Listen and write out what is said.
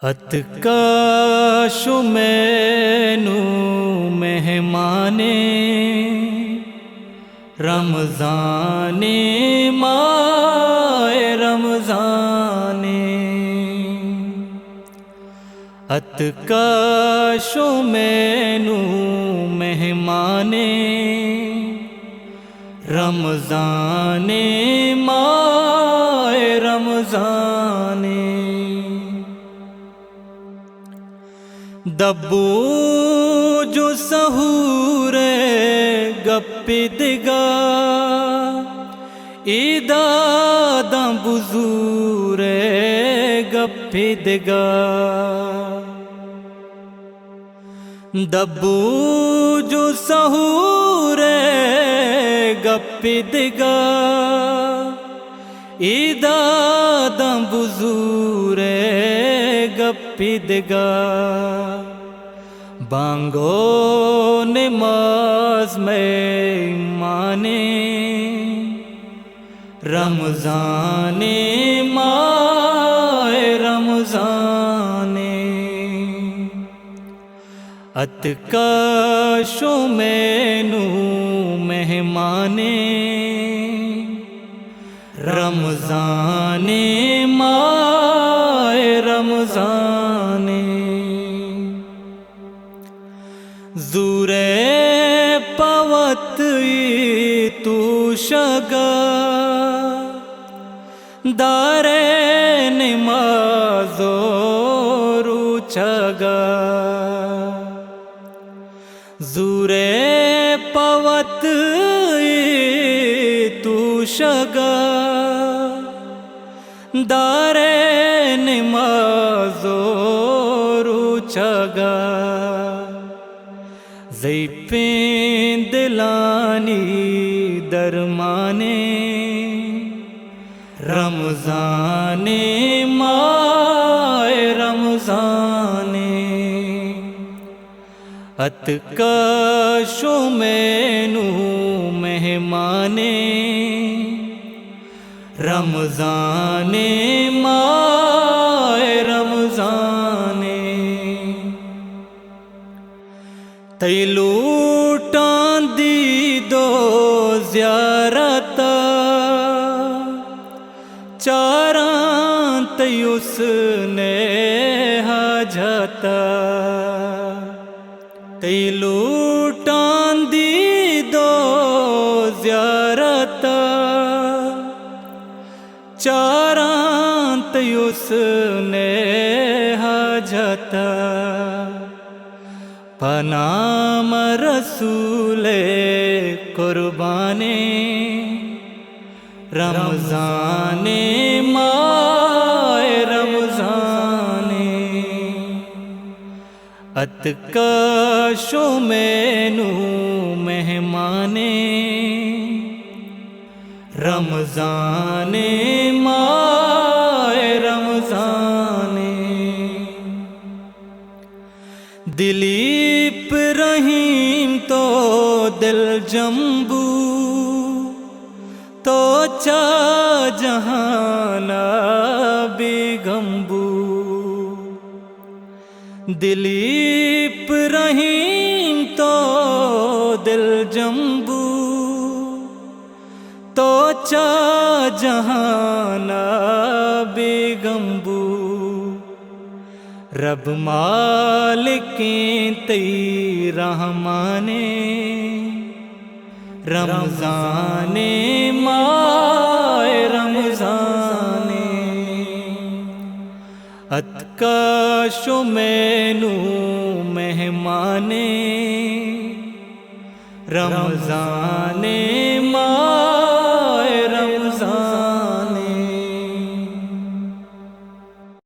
ات کاش مینو مہمانے رمضان ماہ رمضان ات کاش مینو مہمانے رمضان ماہ رمضان دبو جو سحور گپی دگا ایدادا بزور گپی دگا دبو جو سحور گپی دگا ایدادا بزور گپی دگا بانگو نماز میں مانے رمضان ماہ رمضان ات کاش مینو مہمانے رمضان ماہ رمضان زور پوت تو شگا دار نمازو روچگا زور پوت تو شگا دار نمازو روچگا زی پیند لانی درمانے رمضان ماہ رمضان ات کاش مینو مہمانے رمضان ماہ رمضان تی لوٹان دی دو زیارت چاران تی اس نے حاجت تی لوٹان دی دو زیارت چاران تی اس نے حاجت پنام رسول قربانے رمضان ماہ رمضان ات کاش مینو مہمانے رمضان ماہ رمضان دلیپ رحیم تو دل جمبو تو چا جہانا بیگمبو دلیپ رحیم تو دل جمبو تو چا جہانا بیگمبو رب مالکیں تی رحمانے رمضان ماہ رمضان ات کاش مینو مہمانے رمضان ماہ